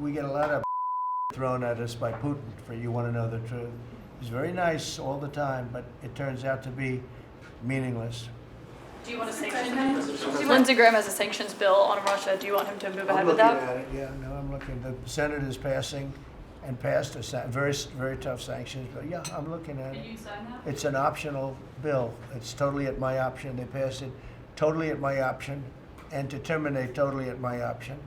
we get a lot of thrown at us by Putin, for you want to know the truth. He's very nice all the time, but it turns out to be meaningless. Do you want to sanction him? Lindsey Graham has a sanctions bill on Russia. Do you want him to move ahead with that? I'm looking at it, yeah, no, I'm looking. The Senate is passing and passed a very, very tough sanctions bill. Yeah, I'm looking at it. Can you sign that? It's an optional bill. It's totally at my option. They passed it totally at my option and to terminate totally at my option.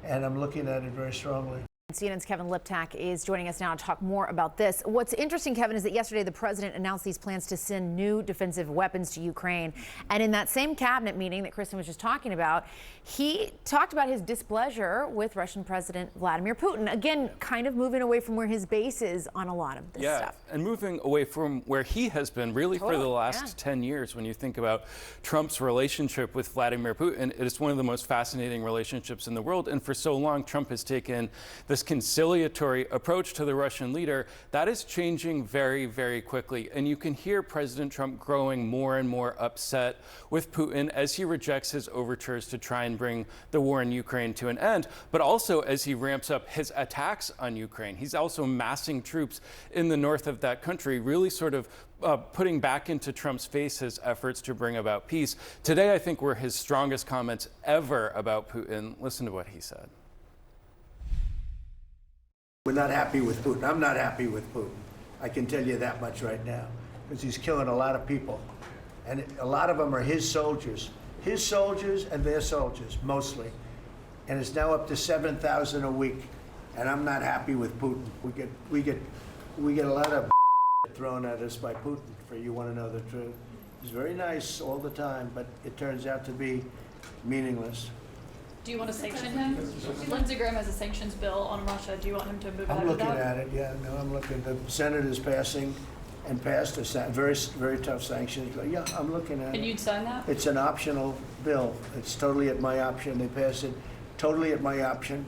And I'm looking at it very strongly. CNN's Kevin Liptak is joining us now to talk more about this. What's interesting, Kevin, is that yesterday the president announced these plans to send new defensive weapons to Ukraine. And in that same cabinet meeting that Kristen was just talking about, he talked about his displeasure with Russian President Vladimir Putin. Again, kind of moving away from where his base is on a lot of this stuff. And moving away from where he has been really for the last 10 years. When you think about Trump's relationship with Vladimir Putin, it is one of the most fascinating relationships in the world. And for so long, Trump has taken this conciliatory approach to the Russian leader. That is changing very, very quickly. And you can hear President Trump growing more and more upset with Putin as he rejects his overtures to try and bring the war in Ukraine to an end, but also as he ramps up his attacks on Ukraine. He's also massing troops in the north of that country, really sort of putting back into Trump's face his efforts to bring about peace. Today, I think, were his strongest comments ever about Putin. Listen to what he said. We're not happy with Putin. I'm not happy with Putin. I can tell you that much right now, because he's killing a lot of people. And a lot of them are his soldiers and their soldiers, mostly. And it's now up to 7,000 a week. And I'm not happy with Putin. We get a lot of thrown at us by Putin, for you want to know the truth. He's very nice all the time, but it turns out to be meaningless. Do you want to sanction him? Lindsey Graham has a sanctions bill on Russia. Do you want him to move ahead I'm with that? looking at it, yeah, no, I'm looking. The Senate is passing and passed a very, very tough sanctions bill. Yeah, I'm looking at it. And you'd sign that? It's an optional bill. It's totally at my option. They passed it totally at my option.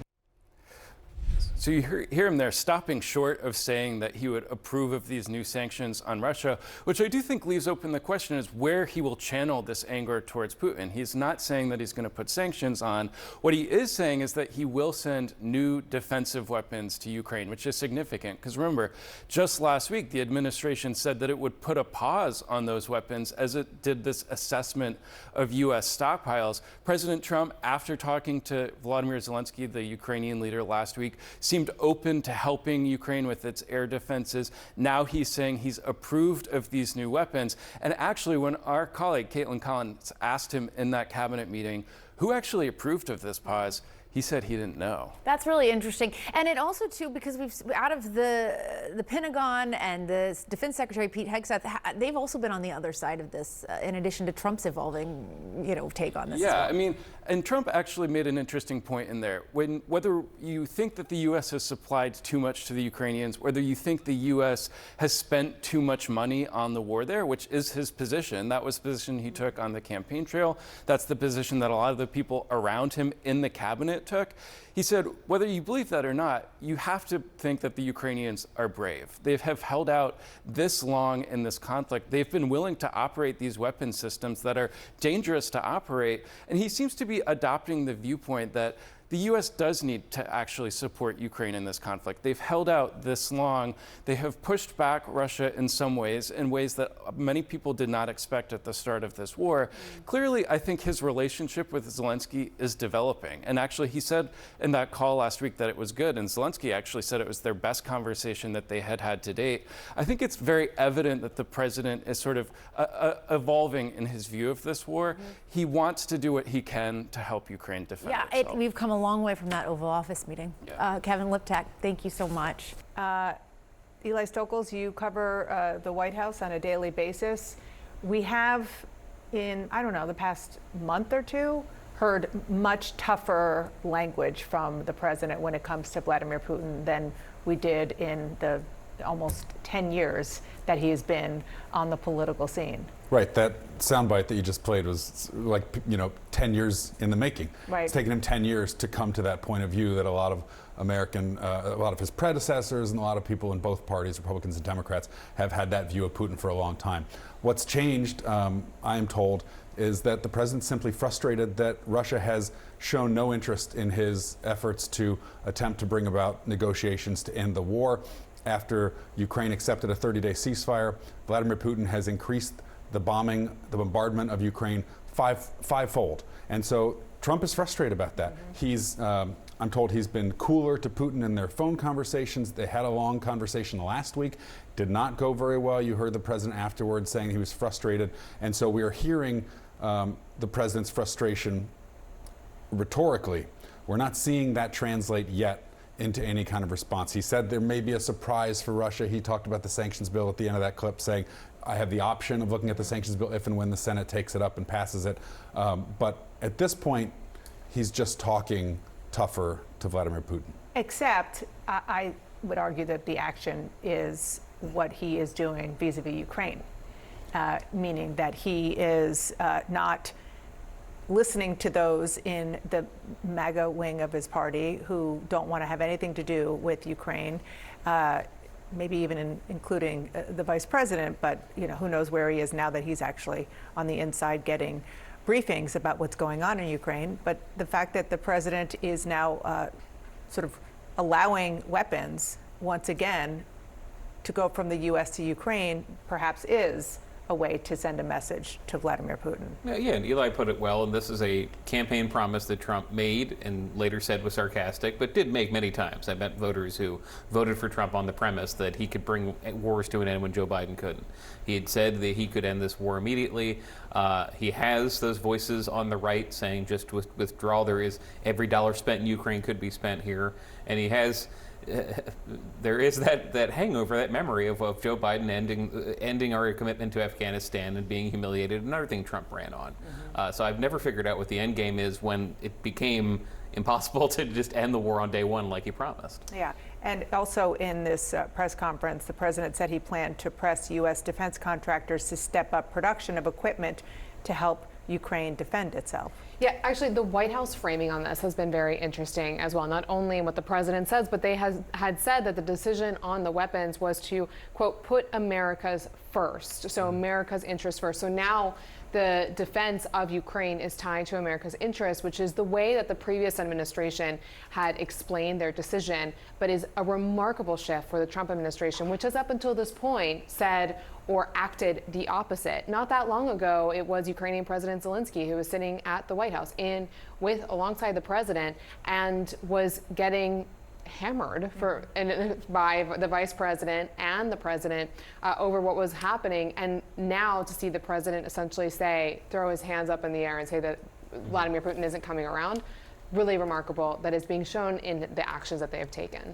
So you hear him there stopping short of saying that he would approve of these new sanctions on Russia, which I do think leaves open the question is where he will channel this anger towards Putin. He's not saying that he's going to put sanctions on. What he is saying is that he will send new defensive weapons to Ukraine, which is significant because remember, just last week, the administration said that it would put a pause on those weapons as it did this assessment of U.S. stockpiles. President Trump, after talking to Volodymyr Zelensky, the Ukrainian leader last week, seemed open to helping Ukraine with its air defenses. Now he's saying he's approved of these new weapons. And actually, when our colleague Caitlin Collins asked him in that cabinet meeting, who actually approved of this pause, he said he didn't know. That's really interesting. And it also, too, because we've out of the Pentagon and the Defense Secretary Pete Hegseth, they've also been on the other side of this, in addition to Trump's evolving, take on this. Yeah, as well. I mean, and Trump actually made an interesting point in there. Whether you think that the U.S. has supplied too much to the Ukrainians, whether you think the U.S. has spent too much money on the war there, which is his position. That was the position he took on the campaign trail. That's the position that a lot of the people around him in the cabinet took. He said, whether you believe that or not, you have to think that the Ukrainians are brave. They have held out this long in this conflict. They've been willing to operate these weapon systems that are dangerous to operate. And he seems to be adopting the viewpoint that the U.S. does need to actually support Ukraine in this conflict. They've held out this long. They have pushed back Russia in some ways, in ways that many people did not expect at the start of this war. Clearly, I think his relationship with Zelensky is developing. And actually, he said in that call last week that it was good. And Zelensky actually said it was their best conversation that they had had to date. I think it's very evident that the president is sort of evolving in his view of this war. He wants to do what he can to help Ukraine defend itself. We've come a long way from that Oval Office meeting. Yeah. Kevin Liptak, thank you so much. Eli Stokols, you cover the White House on a daily basis. We have, in, the past month or two, heard much tougher language from the president when it comes to Vladimir Putin than we did in the almost 10 years that he has been on the political scene. Right, that soundbite that you just played was like, 10 years in the making. Right. It's taken him 10 years to come to that point of view that a lot of a lot of his predecessors and a lot of people in both parties, Republicans and Democrats, have had that view of Putin for a long time. What's changed, I am told, is that the president's simply frustrated that Russia has shown no interest in his efforts to attempt to bring about negotiations to end the war. After Ukraine accepted a 30-day ceasefire, Vladimir Putin has increased the bombardment of Ukraine fivefold. And so Trump is frustrated about that. He's, I'm told he's been cooler to Putin in their phone conversations. They had a long conversation last week, did not go very well. You heard the president afterwards saying he was frustrated. And so we are hearing the president's frustration rhetorically. We're not seeing that translate yet into any kind of response. He said there may be a surprise for Russia. He talked about the sanctions bill at the end of that clip, saying, I have the option of looking at the sanctions bill if and when the Senate takes it up and passes it. But at this point, he's just talking tougher to Vladimir Putin. Except, I would argue that the action is what he is doing vis-a-vis Ukraine, meaning that he is not listening to those in the MAGA wing of his party who don't want to have anything to do with Ukraine, maybe even including the vice president, but who knows where he is now that he's actually on the inside getting briefings about what's going on in Ukraine. But the fact that the president is now sort of allowing weapons once again to go from the U.S. to Ukraine perhaps is a way to send a message to Vladimir Putin. Yeah, and Eli put it well, and this is a campaign promise that Trump made and later said was sarcastic, but did make many times. I met voters who voted for Trump on the premise that he could bring wars to an end when Joe Biden couldn't. He had said that he could end this war immediately. He has those voices on the right saying just withdraw. There is every dollar spent in Ukraine could be spent here. And he has there is that hangover, that memory of Joe Biden ending our commitment to Afghanistan and being humiliated, another thing Trump ran on. So I've never figured out what the end game is when it became impossible to just end the war on day one like he promised. Yeah, and also in this press conference, the president said he planned to press U.S. defense contractors to step up production of equipment to help Ukraine defend itself. Yeah, actually, the White House framing on this has been very interesting as well. Not only what the president says, but they had said that the decision on the weapons was to, quote, put America's first. So America's interest first. So now the defense of Ukraine is tied to America's interest, which is the way that the previous administration had explained their decision, but is a remarkable shift for the Trump administration, which has up until this point said or acted the opposite. Not that long ago, it was Ukrainian President Zelensky who was sitting at the White House alongside the president and was getting hammered by the vice president and the president over what was happening. And now to see the president essentially throw his hands up in the air and say that Vladimir Putin isn't coming around, really remarkable that is being shown in the actions that they have taken.